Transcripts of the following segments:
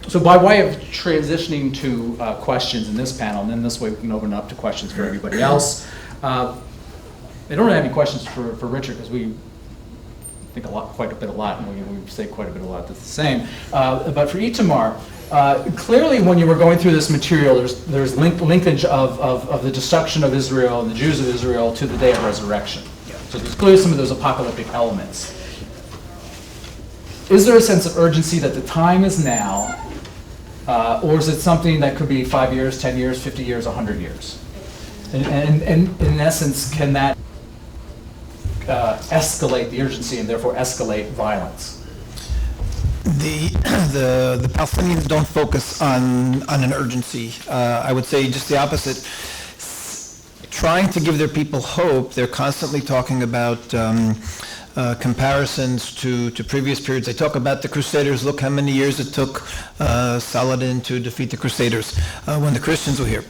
So by way of transitioning to questions in this panel, and then this way we can open it up to questions for everybody else. They don't have any questions for Richard, because we think quite a bit a lot, and we say quite a bit a lot that's the same. But for Itamar, clearly when you were going through this material, there's linkage of the destruction of Israel and the Jews of Israel to the day of resurrection. Yeah. So there's clearly some of those apocalyptic elements. Is there a sense of urgency that the time is now, or is it something that could be 5 years, 10 years, 50 years, 100 years? And in essence, can that escalate the urgency and therefore escalate violence? The Palestinians don't focus on an urgency. I would say just the opposite. Trying to give their people hope, they're constantly talking about comparisons to previous periods. They talk about the Crusaders. Look how many years it took Saladin to defeat the Crusaders when the Christians were here.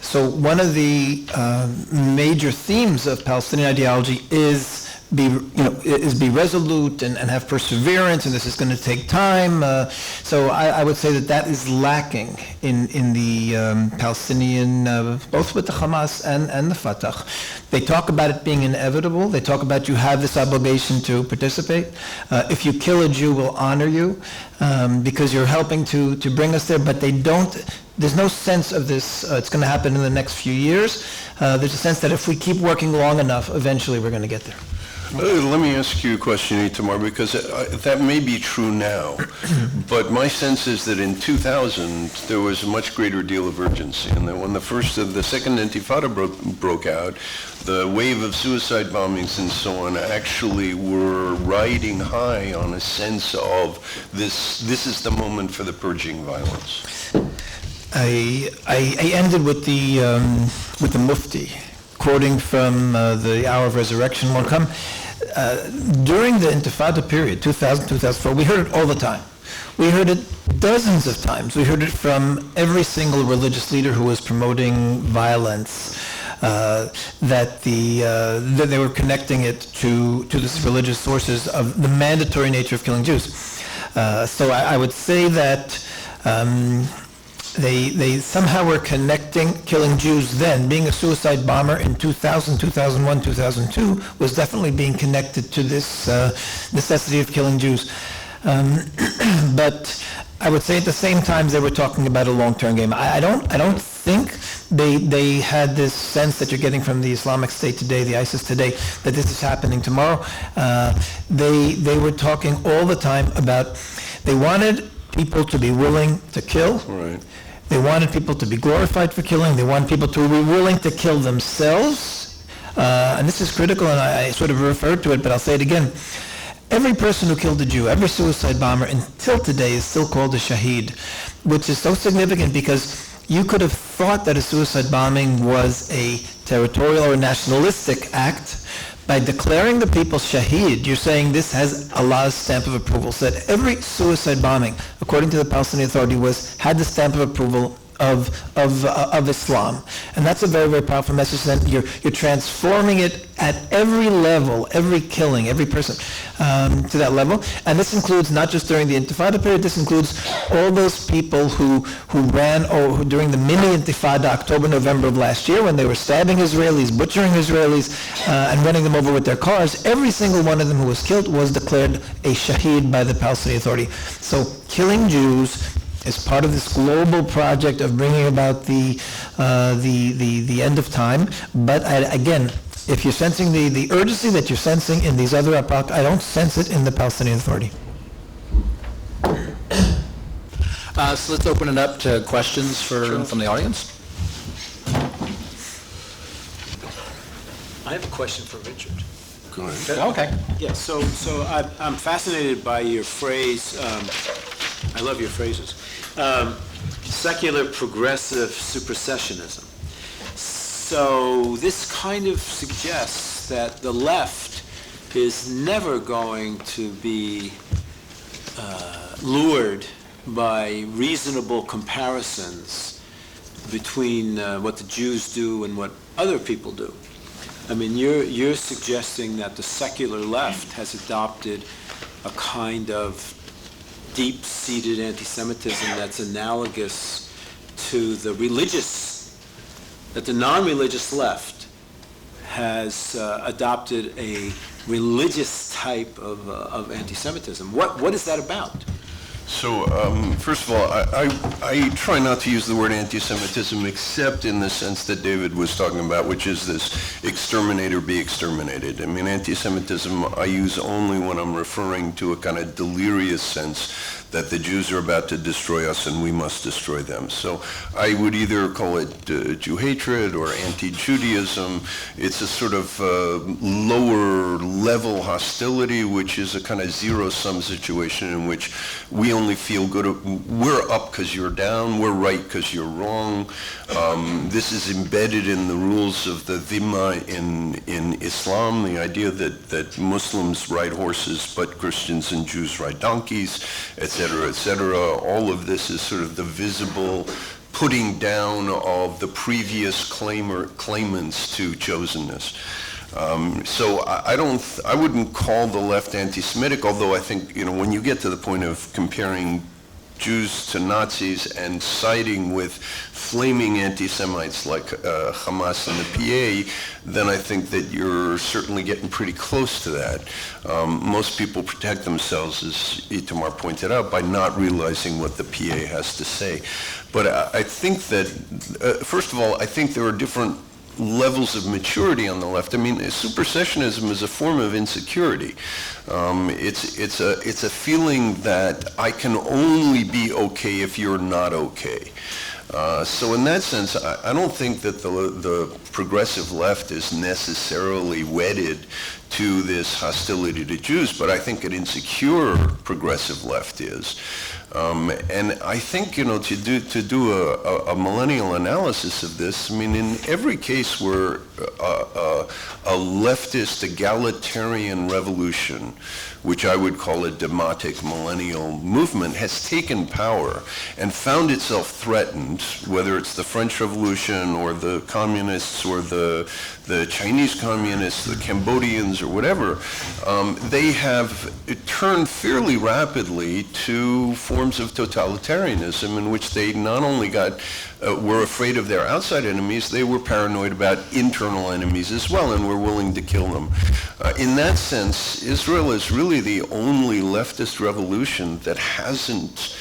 So one of the major themes of Palestinian ideology is be resolute and have perseverance, and this is going to take time. So I would say that is lacking in the Palestinian, both with the Hamas and the Fatah. They talk about it being inevitable. They talk about you have this obligation to participate. If you kill a Jew, we'll honor you because you're helping to bring us there. But they don't. There's no sense of this, it's going to happen in the next few years. There's a sense that if we keep working long enough, eventually we're going to get there. Let me ask you a question, Itamar, because that may be true now, but my sense is that in 2000 there was a much greater deal of urgency, and that when the second Intifada broke out, the wave of suicide bombings and so on actually were riding high on a sense of this is the moment for the purging violence. I ended with the Mufti, quoting from the Hour of Resurrection will come. During the Intifada period, 2000, 2004, we heard it all the time. We heard it dozens of times. We heard it from every single religious leader who was promoting violence, that they were connecting it to this religious sources of the mandatory nature of killing Jews. So I would say that they somehow were connecting killing Jews then. Being a suicide bomber in 2000, 2001, 2002 was definitely being connected to this necessity of killing Jews. But I would say at the same time they were talking about a long-term game. I don't think they had this sense that you're getting from the Islamic State today, the ISIS today, that this is happening tomorrow. They were talking all the time about they wanted people to be willing to kill. Right. They wanted people to be glorified for killing. They wanted people to be willing to kill themselves. And this is critical, and I sort of referred to it, but I'll say it again. Every person who killed a Jew, every suicide bomber until today is still called a shaheed, which is so significant because you could have thought that a suicide bombing was a territorial or nationalistic act. By declaring the people shaheed, you're saying this has Allah's stamp of approval. So that every suicide bombing, according to the Palestinian Authority, had the stamp of approval of Islam. And that's a very, very powerful message. That you're transforming it at every level, every killing, every person to that level. And this includes not just during the Intifada period, this includes all those people who ran during the mini Intifada, October, November of last year, when they were stabbing Israelis, butchering Israelis, and running them over with their cars. Every single one of them who was killed was declared a shaheed by the Palestinian Authority. So killing Jews is part of this global project of bringing about the end of time. But again, if you're sensing the urgency that you're sensing in these other epochs, I don't sense it in the Palestinian Authority. So let's open it up to questions from the audience. I have a question for Richard. Go ahead. Okay. Yeah, so I'm fascinated by your phrase, I love your phrases, secular progressive supersessionism. So this kind of suggests that the left is never going to be lured by reasonable comparisons between what the Jews do and what other people do. I mean, you're suggesting that the secular left has adopted a kind of deep-seated anti-Semitism that's analogous to the non-religious left has adopted a religious type of anti-Semitism. What is that about? So, first of all, I try not to use the word anti-Semitism except in the sense that David was talking about, which is this exterminate or be exterminated. I mean, anti-Semitism I use only when I'm referring to a kind of delirious sense that the Jews are about to destroy us and we must destroy them. So I would either call it Jew hatred or anti-Judaism. It's a sort of lower level hostility, which is a kind of zero-sum situation in which we only feel good. We're up because you're down. We're right because you're wrong. This is embedded in the rules of the dhimma in Islam, the idea that Muslims ride horses, but Christians and Jews ride donkeys, etc., etc. All of this is sort of the visible putting down of the previous claimants to chosenness. So I wouldn't call the left anti-Semitic, although I think, when you get to the point of comparing Jews to Nazis and siding with flaming anti-Semites like Hamas and the PA, then I think that you're certainly getting pretty close to that. Most people protect themselves, as Itamar pointed out, by not realizing what the PA has to say. But I think that, first of all, I think there are different levels of maturity on the left. I mean, supersessionism is a form of insecurity. It's a feeling that I can only be okay if you're not okay. So in that sense, I don't think that the progressive left is necessarily wedded to this hostility to Jews, but I think an insecure progressive left is. And I think, to do a millennial analysis of this, I mean, in every case where a leftist egalitarian revolution, which I would call a demotic millennial movement, has taken power and found itself threatened, whether it's the French Revolution or the communists or the Chinese communists, the Cambodians or whatever, they have turned fairly rapidly to forms of totalitarianism in which they not only were afraid of their outside enemies, they were paranoid about internal enemies as well and were willing to kill them. In that sense, Israel is really the only leftist revolution that hasn't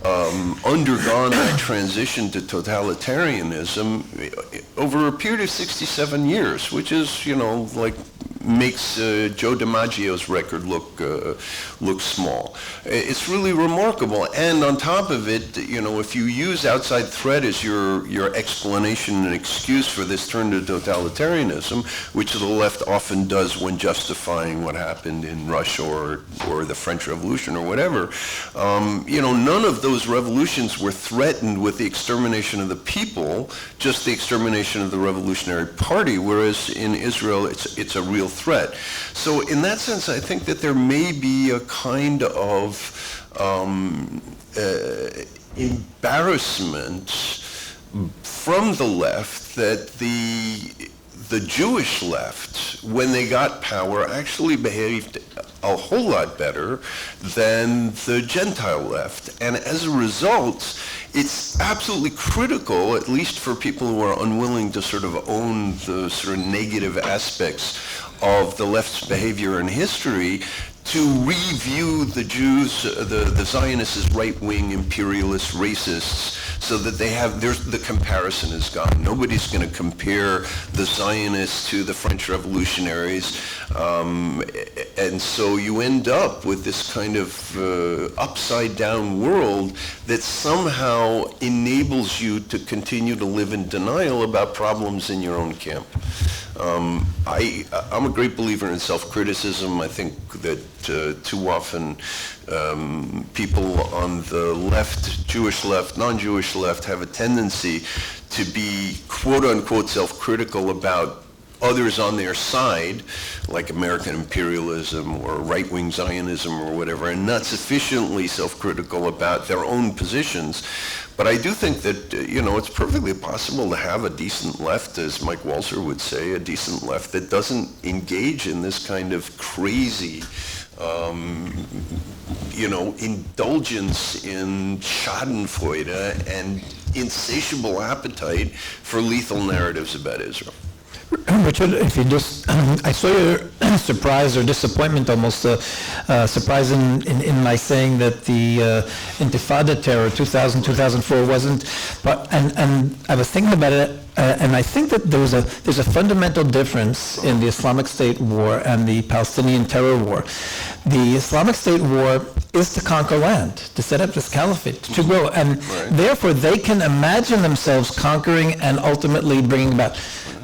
undergone that transition to totalitarianism over a period of 67 years, which is, makes Joe DiMaggio's record look small. It's really remarkable. And on top of it, if you use outside threat as your explanation and excuse for this turn to totalitarianism, which the left often does when justifying what happened in Russia or the French Revolution or whatever, none of those revolutions were threatened with the extermination of the people, just the extermination of the Revolutionary Party, whereas in Israel it's a real threat. So in that sense, I think that there may be a kind of embarrassment from the left that the Jewish left, when they got power, actually behaved a whole lot better than the Gentile left. And as a result, it's absolutely critical, at least for people who are unwilling to sort of own the sort of negative aspects of the left's behavior in history, to review the Jews, the Zionists as right-wing imperialist racists, so that the comparison is gone. Nobody's going to compare the Zionists to the French revolutionaries. And so you end up with this kind of upside-down world that somehow enables you to continue to live in denial about problems in your own camp. I'm a great believer in self-criticism. I think that too often people on the left, Jewish left, non-Jewish left, have a tendency to be quote-unquote self-critical about others on their side, like American imperialism or right-wing Zionism or whatever, and not sufficiently self-critical about their own positions. But I do think that, it's perfectly possible to have a decent left, as Mike Walzer would say, a decent left that doesn't engage in this kind of crazy, indulgence in schadenfreude and insatiable appetite for lethal narratives about Israel. Richard, if you just, I saw your surprise or disappointment almost, surprise in my saying that the Intifada terror, 2000, 2004 wasn't, but, and I was thinking about it, and I think that there's a fundamental difference in the Islamic State war and the Palestinian terror war. The Islamic State war is to conquer land, to set up this caliphate, to grow, and therefore they can imagine themselves conquering and ultimately bringing about.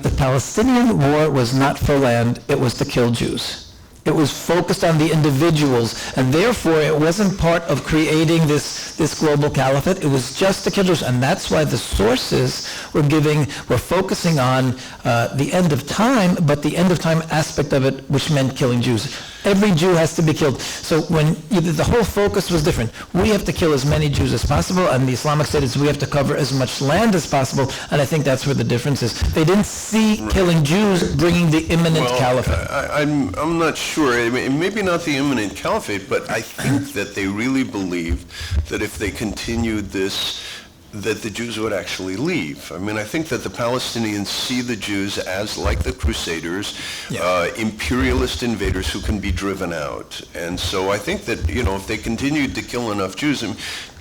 The Palestinian war was not for land, it was to kill Jews. It was focused on the individuals, and therefore it wasn't part of creating this global caliphate. It was just to kill Jews, and that's why the sources were focusing on the end of time, but the end of time aspect of it, which meant killing Jews. Every Jew has to be killed. So when the whole focus was different. We have to kill as many Jews as possible, and the Islamic State is we have to cover as much land as possible, and I think that's where the difference is. They didn't see killing Jews bringing the imminent caliphate. I'm not sure. I mean, maybe not the imminent caliphate, but I think that they really believed that if they continued this, that the Jews would actually leave. I mean, I think that the Palestinians see the Jews as, like the Crusaders, imperialist invaders who can be driven out. And so I think that, if they continued to kill enough Jews,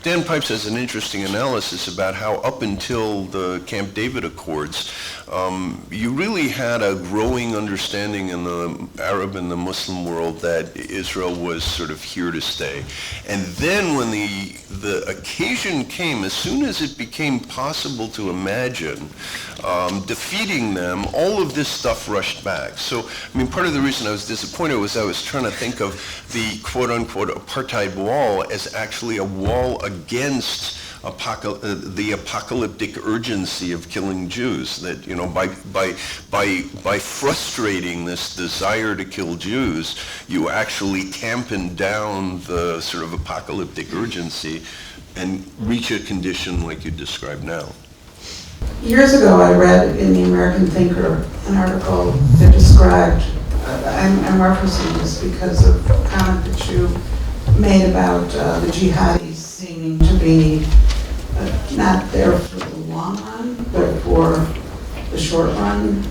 Dan Pipes has an interesting analysis about how up until the Camp David Accords, you really had a growing understanding in the Arab and the Muslim world that Israel was sort of here to stay. And then when the occasion came, as soon as it became possible to imagine defeating them, all of this stuff rushed back. So, part of the reason I was disappointed was I was trying to think of the quote-unquote apartheid wall as actually a wall against the apocalyptic urgency of killing Jews. That by frustrating this desire to kill Jews, you actually tampen down the sort of apocalyptic urgency and reach a condition like you describe now. Years ago, I read in the American Thinker an article that described, I'm referencing this because of a comment that you made about the jihadis seeming to be not there for the long run, but for the short run,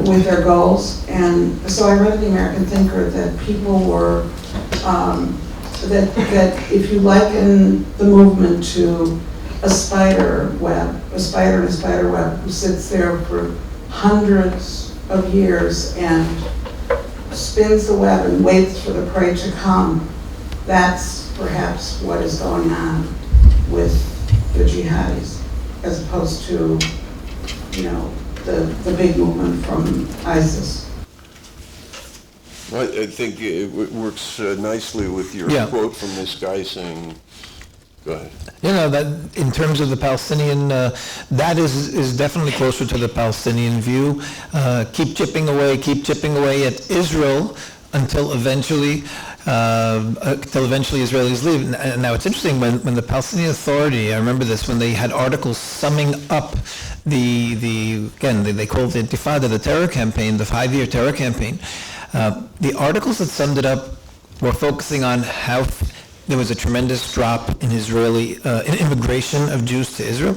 with their goals. And so I read in the American Thinker that people were, that if you liken the movement to a spider in a spider web who sits there for hundreds of years and spins the web and waits for the prey to come, that's perhaps what is going on with the jihadis, as opposed to, the big movement from ISIS. I think it works nicely with your quote from this guy saying, go ahead. That in terms of the Palestinian, that is definitely closer to the Palestinian view. Keep chipping away at Israel until eventually Israelis leave. And now it's interesting, when the Palestinian Authority, I remember this, when they had articles summing up they called the Intifada, the terror campaign, the 5-year terror campaign. The articles that summed it up were focusing on how there was a tremendous drop in Israeli in immigration of Jews to Israel.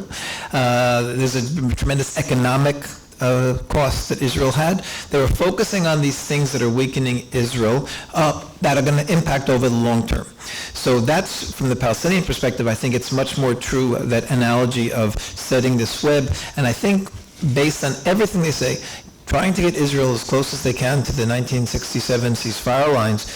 There's a tremendous economic costs that Israel had. They were focusing on these things that are weakening Israel that are going to impact over the long term. So that's, from the Palestinian perspective, I think it's much more true, that analogy of setting this web. And I think, based on everything they say, trying to get Israel as close as they can to the 1967 ceasefire lines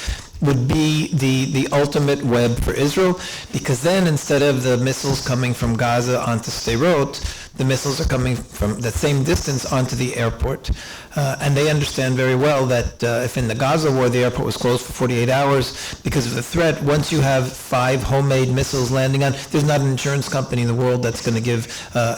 would be the ultimate web for Israel, because then instead of the missiles coming from Gaza onto Sderot, the missiles are coming from the same distance onto the airport. And they understand very well that if in the Gaza war the airport was closed for 48 hours because of the threat, once you have 5 homemade missiles landing on, there's not an insurance company in the world that's going to give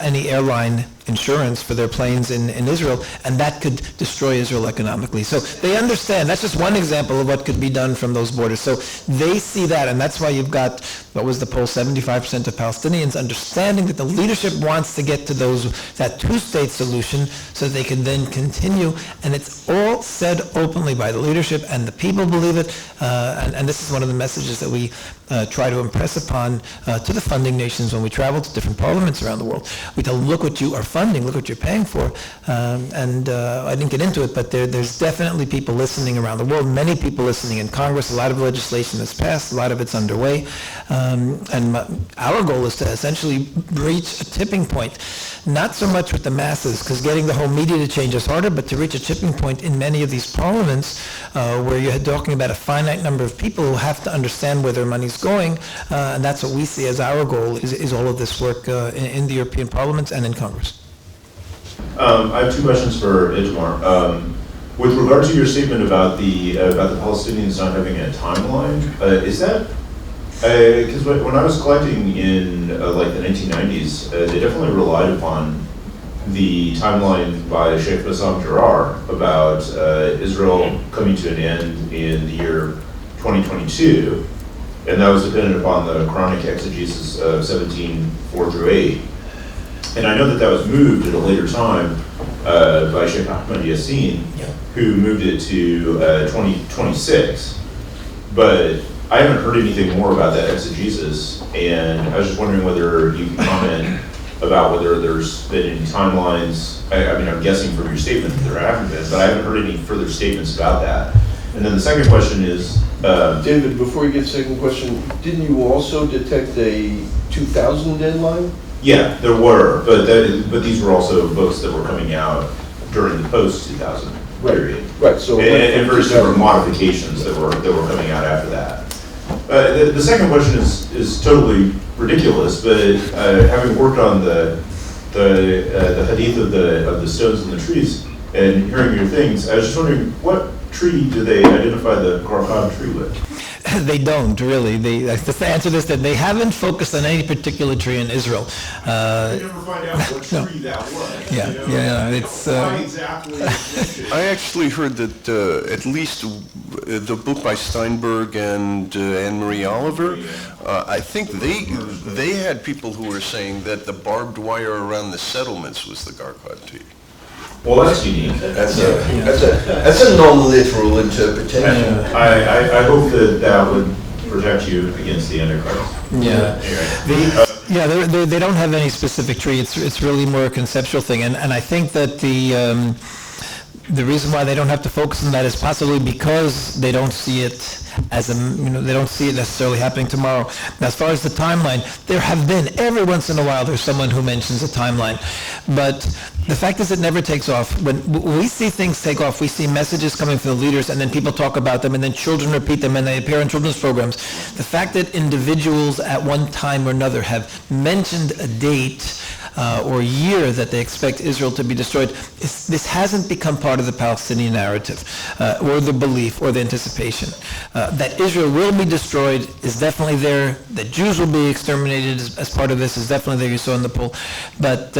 any airline insurance for their planes in Israel, and that could destroy Israel economically. So they understand. That's just one example of what could be done from those borders. So they see that, and that's why you've got, what was the poll, 75% of Palestinians understanding that the leadership wants to get to that two-state solution so they can then continue, and it's all said openly by the leadership, and the people believe it, and this is one of the messages that we try to impress upon to the funding nations when we travel to different parliaments around the world. We tell them, look what you are funding, look what you're paying for. And I didn't get into it, but there's definitely people listening around the world, many people listening in Congress, a lot of legislation that's passed, a lot of it's underway. And our goal is to essentially reach a tipping point, not so much with the masses, because getting the whole media to change is harder, but to reach a tipping point in many of these parliaments where you're talking about a finite number of people who have to understand where their money's going, and that's what we see as our goal, is all of this work in the European parliaments and in Congress. I have 2 questions for Itamar. With regard to your statement about the Palestinians not having a timeline, is that because when I was collecting in like the 1990s, they definitely relied upon the timeline by Sheikh Bassam Jarrah about Israel coming to an end in the year 2022, and that was dependent upon the Quranic exegesis of 17:4-8. And I know that was moved at a later time by Sheikh Ahmad Yassin, who moved it to 2026. But I haven't heard anything more about that exegesis, and I was just wondering whether you can comment about whether there's been any timelines. I mean, I'm guessing from your statement that there haven't been, but I haven't heard any further statements about that. And then the second question is... David, before you get the second question, didn't you also detect a 2000 deadline? Yeah, there were, but these were also books that were coming out during the post-2000 period. Right. So and very several modifications that were coming out after that. The second question is totally ridiculous, but having worked on the hadith of the stones and the trees and hearing your things, I was just wondering, what tree do they identify the Qarqad tree with? They don't, really. The answer is that they haven't focused on any particular tree in Israel. They never find out what tree that was. Yeah, you know? yeah, it's... Why exactly? I actually heard that at least the book by Steinberg and Anne-Marie Oliver, I think they had people who were saying that the barbed wire around the settlements was the Qarqad tree. Well, that's unique. That's a non-literal interpretation. I hope that would protect you against the Antichrist. Yeah. Anyway. They don't have any specific tree. It's really more a conceptual thing, and I think that the reason why they don't have to focus on that is possibly because they don't see it as they don't see it necessarily happening tomorrow. Now, as far as the timeline, there have been, every once in a while, there's someone who mentions a timeline. But the fact is it never takes off. When we see things take off, we see messages coming from the leaders, and then people talk about them, and then children repeat them, and they appear in children's programs. The fact that individuals at one time or another have mentioned a date or year that they expect Israel to be destroyed, this hasn't become part of the Palestinian narrative or the belief or the anticipation. That Israel will be destroyed is definitely there. That Jews will be exterminated as part of this is definitely there, you saw in the poll. But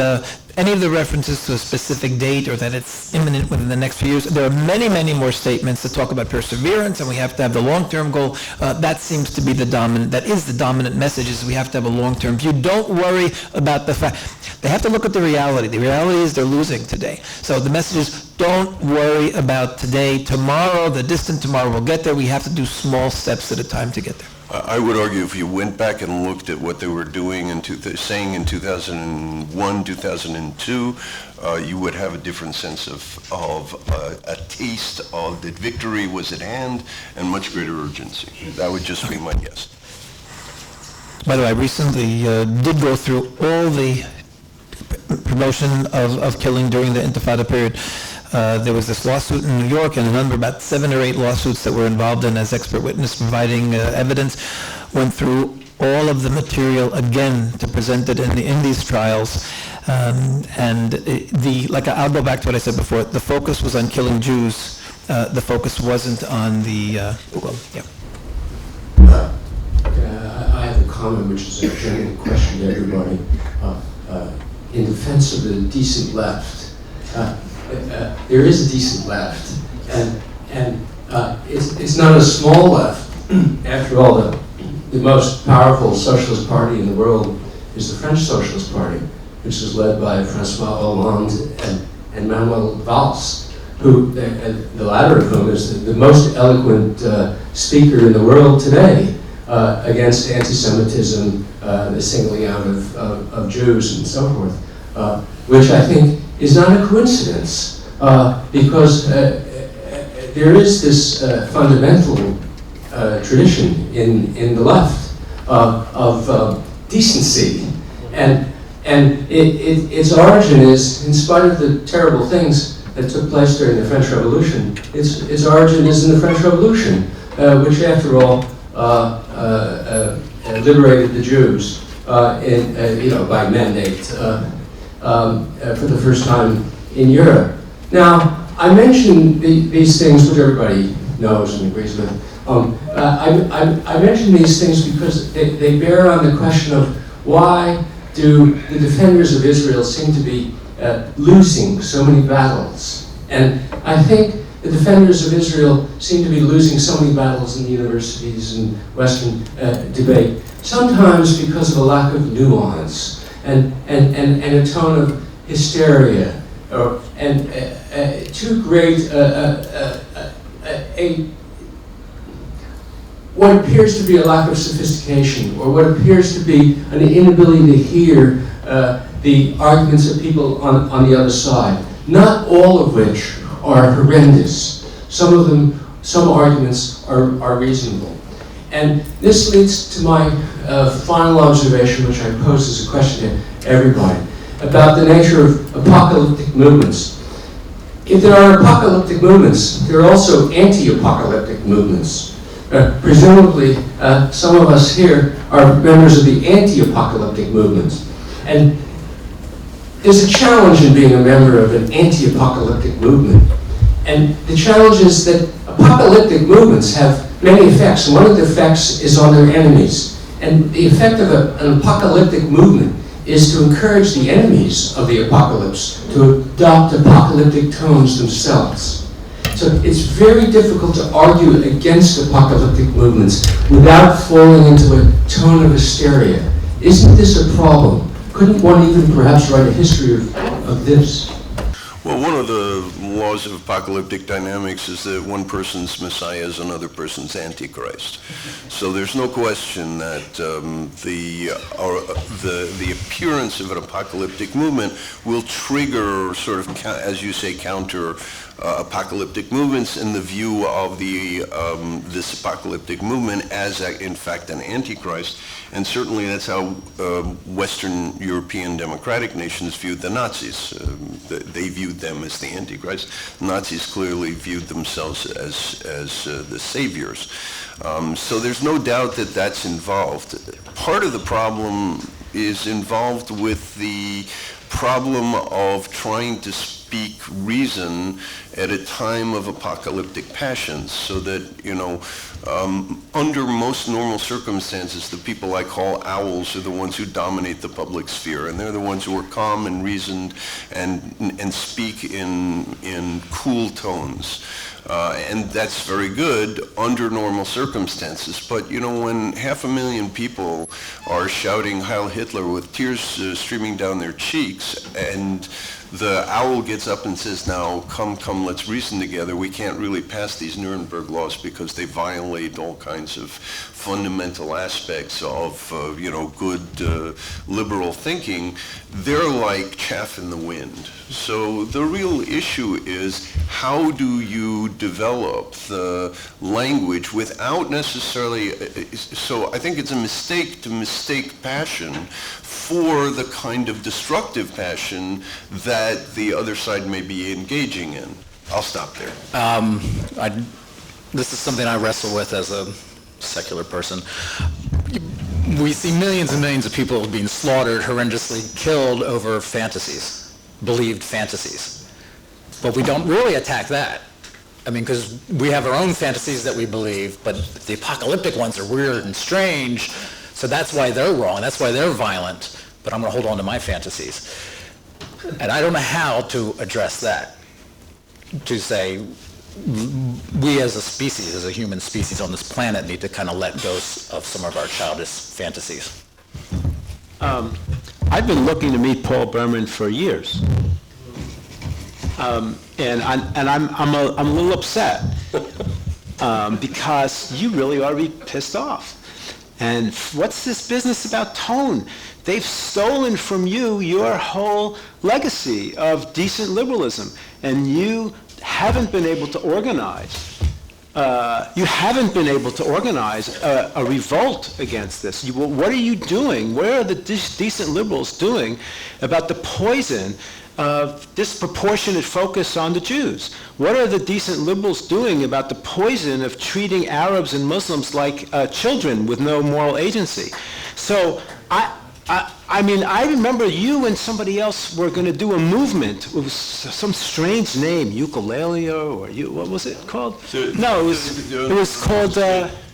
any of the references to a specific date or that it's imminent within the next few years, there are many, many more statements that talk about perseverance, and we have to have the long-term goal. That seems to be the dominant message, is we have to have a long-term view. Don't worry about the fact. They have to look at the reality. The reality is they're losing today. So the message is, don't worry about today. Tomorrow, the distant tomorrow, we'll get there. We have to do small steps at a time to get there. I would argue if you went back and looked at what they were doing saying in 2001, 2002, you would have a different sense of a taste of that victory was at hand and much greater urgency. That would just be my guess. By the way, I recently did go through all the promotion of killing during the Intifada period. There was this lawsuit in New York and a number, about 7 or 8 lawsuits that were involved in as expert witness providing evidence. Went through all of the material again to present it in these trials. I'll go back to what I said before. The focus was on killing Jews. The focus wasn't on the, yeah. I have a comment, which is a general question to everybody. In defense of the decent left, there is a decent left, and it's not a small left. After all, the most powerful socialist party in the world is the French Socialist Party, which is led by Francois Hollande and Manuel Valls, who, the latter of whom is the most eloquent speaker in the world today against anti-Semitism, the singling out of Jews and so forth, which I think is not a coincidence, because there is this fundamental tradition in the left of decency, and its origin is, in spite of the terrible things that took place during the French Revolution, its origin is in the French Revolution, which, after all, liberated the Jews by mandate for the first time in Europe. Now, I mention these things, which everybody knows and agrees with. I mention these things because they bear on the question of why do the defenders of Israel seem to be losing so many battles. And I think the defenders of Israel seem to be losing so many battles in the universities and Western debate, sometimes because of a lack of nuance and a tone of hysteria, and too great what appears to be a lack of sophistication, or what appears to be an inability to hear the arguments of people on the other side, not all of which are horrendous. Some arguments are reasonable. And this leads to my final observation, which I pose as a question to everybody, about the nature of apocalyptic movements. If there are apocalyptic movements, there are also anti-apocalyptic movements. Presumably, some of us here are members of the anti-apocalyptic movement. And there's a challenge in being a member of an anti-apocalyptic movement. And the challenge is that apocalyptic movements have many effects. And one of the effects is on their enemies. And the effect of an apocalyptic movement is to encourage the enemies of the apocalypse to adopt apocalyptic tones themselves. So it's very difficult to argue against apocalyptic movements without falling into a tone of hysteria. Isn't this a problem? Couldn't one even perhaps write a history of this? Well, one of the laws of apocalyptic dynamics is that one person's Messiah is another person's Antichrist. So there's no question that the appearance of an apocalyptic movement will trigger sort of, as you say, counter apocalyptic movements in the view of this apocalyptic movement as, in fact, an Antichrist. And certainly that's how Western European democratic nations viewed the Nazis. They viewed them as the Antichrist. The Nazis clearly viewed themselves as the saviors. So there's no doubt that that's involved. Part of the problem is involved with the problem of trying to speak reason at a time of apocalyptic passions, so that, under most normal circumstances, the people I call owls are the ones who dominate the public sphere, and they're the ones who are calm and reasoned and speak in cool tones. And that's very good under normal circumstances. But, when 500,000 people are shouting Heil Hitler with tears streaming down their cheeks, and the owl gets up and says, now, come, let's reason together. We can't really pass these Nuremberg laws because they violate all kinds of fundamental aspects of, good liberal thinking. They're like chaff in the wind. So the real issue is, how do you develop the language without necessarily, so I think it's a mistake to mistake passion for the kind of destructive passion that the other side may be engaging in. I'll stop there. This is something I wrestle with as a secular person. we see millions and millions of people being slaughtered, horrendously killed over fantasies, believed fantasies. But we don't really attack that. I mean, because we have our own fantasies that we believe, but the apocalyptic ones are weird and strange, so that's why they're wrong, that's why they're violent, but I'm going to hold on to my fantasies. And I don't know how to address that, to say, we as a species, as a human species on this planet, need to kind of let go of some of our childish fantasies. I've been looking to meet Paul Berman for years. And I'm a little upset because you really ought to be pissed off. And what's this business about tone? They've stolen from you your whole legacy of decent liberalism, and you haven't been able to organize. You haven't been able to organize a revolt against this. What are you doing? What are the decent liberals doing about the poison of disproportionate focus on the Jews? What are the decent liberals doing about the poison of treating Arabs and Muslims like children with no moral agency? So I mean, I remember you and somebody else were going to do a movement. It was some strange name, ukulele or what was it called? No, it was called...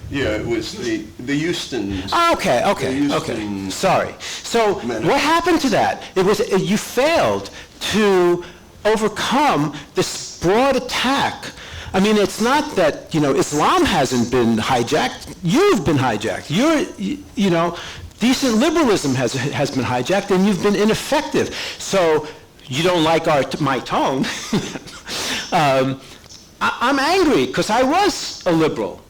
Yeah, it was the Houston. Okay. Sorry. So what happened to that? It was you failed to overcome this broad attack. I mean, it's not that, Islam hasn't been hijacked. You've been hijacked. Decent liberalism has been hijacked, and you've been ineffective. So you don't like my tone. I'm angry because I was a liberal.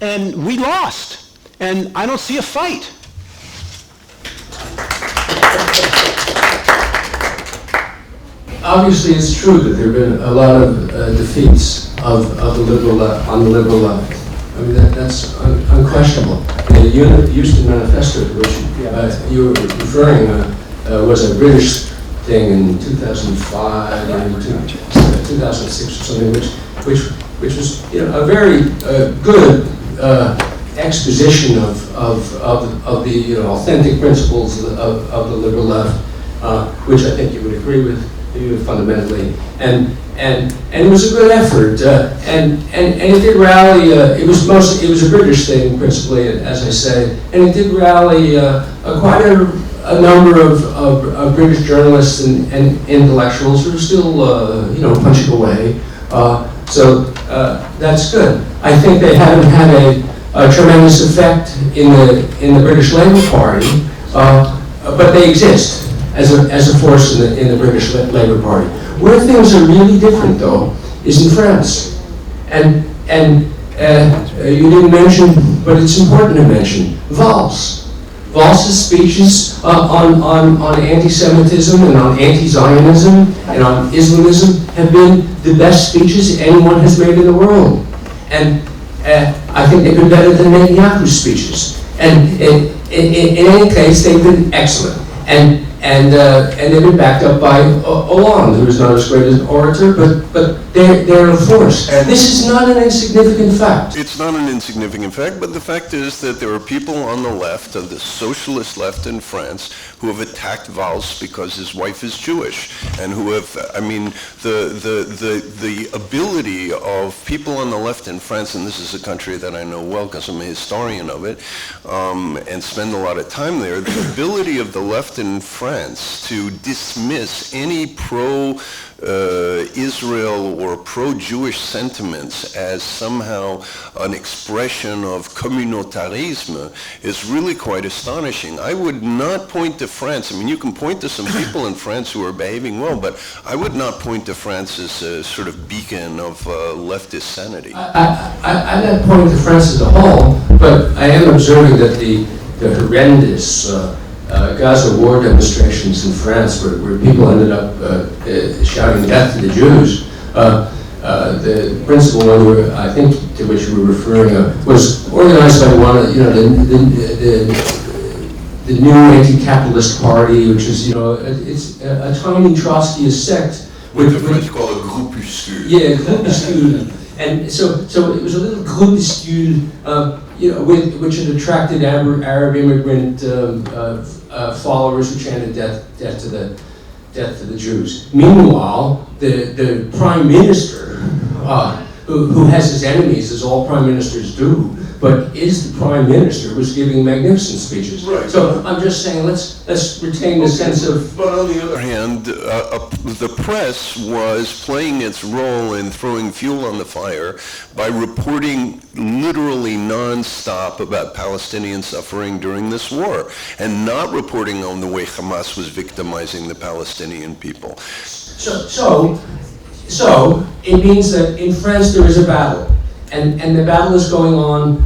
And we lost, and I don't see a fight. Obviously, it's true that there have been a lot of defeats of the liberal left, on the liberal left. I mean, that's unquestionable. The Houston Manifesto, to which you were referring, was a British thing in 2005 or 2006 or something, which was a very good exposition of the authentic principles of the liberal left, which I think you would agree with fundamentally, and it was a good effort, and it did rally. It was a British thing principally, as I say, and it did rally quite a number of British journalists and intellectuals who are still punching away. So that's good. I think they haven't had a tremendous effect in the British Labour Party, but they exist as a force in the British Labour Party. Where things are really different, though, is in France, and you didn't mention, but it's important to mention, Valls. Valls' speeches on anti-Semitism and on anti-Zionism and on Islamism have been the best speeches anyone has made in the world. And I think they've been better than Netanyahu's speeches. And in any case, they've been excellent. And they've been backed up by Hollande, who is not as great an orator, but they're a force. This is not an insignificant fact. It's not an insignificant fact, but the fact is that there are people on the left, of the socialist left in France, who have attacked Valls because his wife is Jewish, and who have, I mean, the ability of people on the left in France, and this is a country that I know well because I'm a historian of it, and spend a lot of time there, the ability of the left in France to dismiss any pro-Israel or pro-Jewish sentiments as somehow an expression of communautarisme is really quite astonishing. I would not point to France. I mean, you can point to some people in France who are behaving well, but I would not point to France as a sort of beacon of leftist sanity. I'm not pointing to France as a whole, but I am observing that the horrendous Gaza war demonstrations in France, where people ended up shouting death to the Jews. The principal one, I think, to which you were referring, was organized by one of the new anti-capitalist party, which is it's a tiny Trotskyist sect. With the French call it groupuscule. Yeah, groupuscule. And so it was a little groupuscule, which had attracted Arab immigrant followers who chanted death to the Jews. Meanwhile, the prime minister, who has his enemies, as all prime ministers do, but is the prime minister, was giving magnificent speeches. Right. So I'm just saying, let's retain the sense of. But on the other hand, the press was playing its role in throwing fuel on the fire by reporting literally nonstop about Palestinian suffering during this war, and not reporting on the way Hamas was victimizing the Palestinian people. So it means that in France there is a battle, and the battle is going on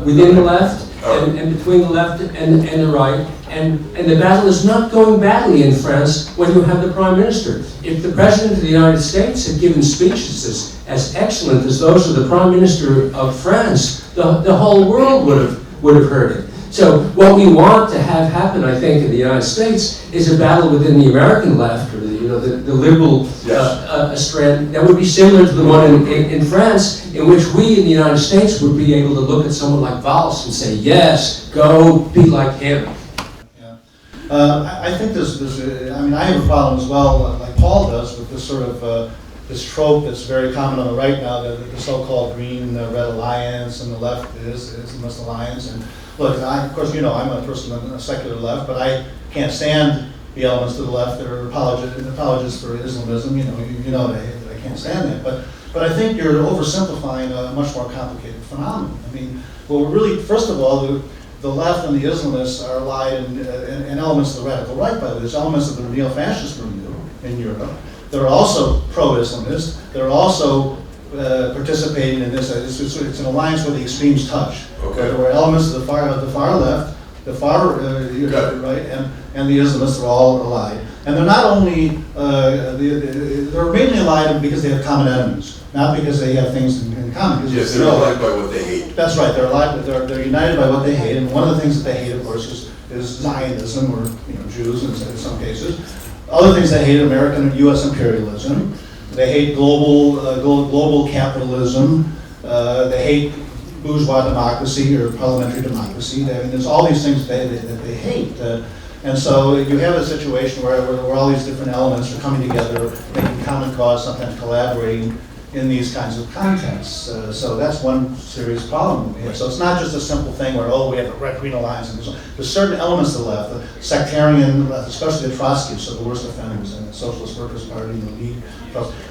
within the left and between the left and the right, and the battle is not going badly in France when you have the prime minister. If the president of the United States had given speeches as excellent as those of the prime minister of France, the whole world would have heard it. So what we want to have happen, I think, in the United States is a battle within the American left, or the liberal strand that would be similar to the one in France, in which we in the United States would be able to look at someone like Valls and say, yes, go be like him. Yeah. I think I have a problem as well, like Paul does, with this sort of this trope that's very common on the right now, the so-called green-red alliance, and the left is the Muslim alliance. And look, of course, I'm a person on the secular left, but I can't stand the elements to the left that are apologists for Islamism. You know that I can't stand that. But I think you're oversimplifying a much more complicated phenomenon. I mean, well, really, first of all, the left and the Islamists are allied in elements of the radical right, by the way. There's elements of the neo-fascist movement in Europe. They're also pro-Islamist. They're also participating in this. It's an alliance where the extremes touch. Okay. There were elements of the far left, the far right, and the Islamists are all allied. And they're not only they're mainly allied because they have common enemies, not because they have things in common. Yes, they're allied by what they hate. That's right. They're allied. They're united by what they hate. And one of the things that they hate, of course, is Zionism, or Jews in some cases. Other things they hate: American U.S. imperialism. They hate global capitalism. They hate bourgeois democracy or parliamentary democracy. There's all these things that they hate. And so you have a situation where all these different elements are coming together, making common cause, sometimes collaborating in these kinds of contexts. So that's one serious problem we have. So it's not just a simple thing where, we have a red-green alliance. And there's certain elements of the left, the sectarian left, especially the Trotskyists, so the worst offenders, and the Socialist Workers' Party and the League,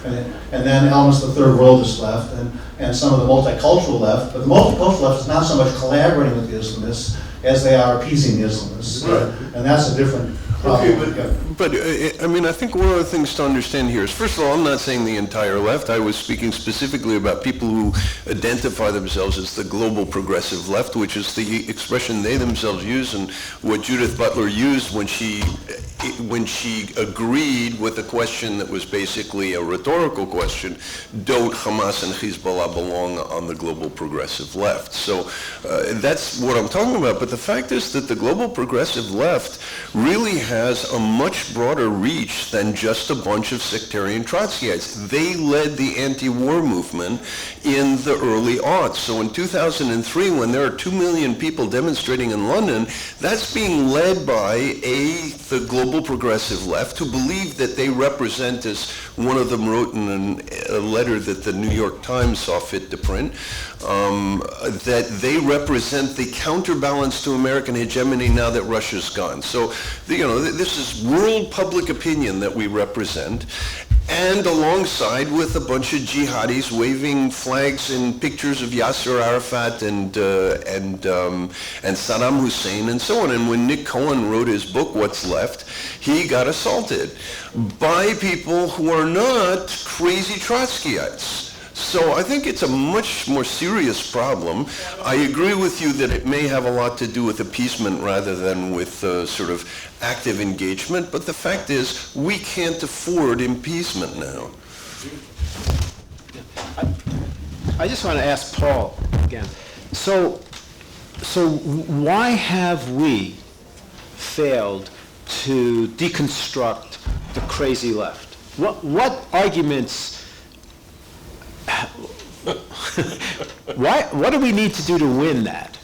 and then elements of the third worldist left, and some of the multicultural left. But the multicultural left is not so much collaborating with the Islamists as they are appeasing the Islamists. Right. And that's a different problem. Okay, but I think one of the things to understand here is, first of all, I'm not saying the entire left. I was speaking specifically about people who identify themselves as the global progressive left, which is the expression they themselves use and what Judith Butler used when she agreed with a question that was basically a rhetorical question: don't Hamas and Hezbollah belong on the global progressive left? So that's what I'm talking about. But the fact is that the global progressive left really has a much broader reach than just a bunch of sectarian Trotskyites. They led the anti-war movement in the early aughts. So in 2003, when there are 2 million people demonstrating in London, that's being led by the global progressive left, who believe that they represent, as one of them wrote in a letter that the New York Times saw fit to print, that they represent the counterbalance to American hegemony now that Russia's gone. So, this is world public opinion that we represent, and alongside with a bunch of jihadis waving flags and pictures of Yasser Arafat and Saddam Hussein and so on. And when Nick Cohen wrote his book, What's Left, he got assaulted by people who are not crazy Trotskyites. So I think it's a much more serious problem. I agree with you that it may have a lot to do with appeasement rather than with sort of active engagement, but the fact is we can't afford appeasement now. I just want to ask Paul again. So why have we failed to deconstruct the crazy left? What arguments? What do we need to do to win that?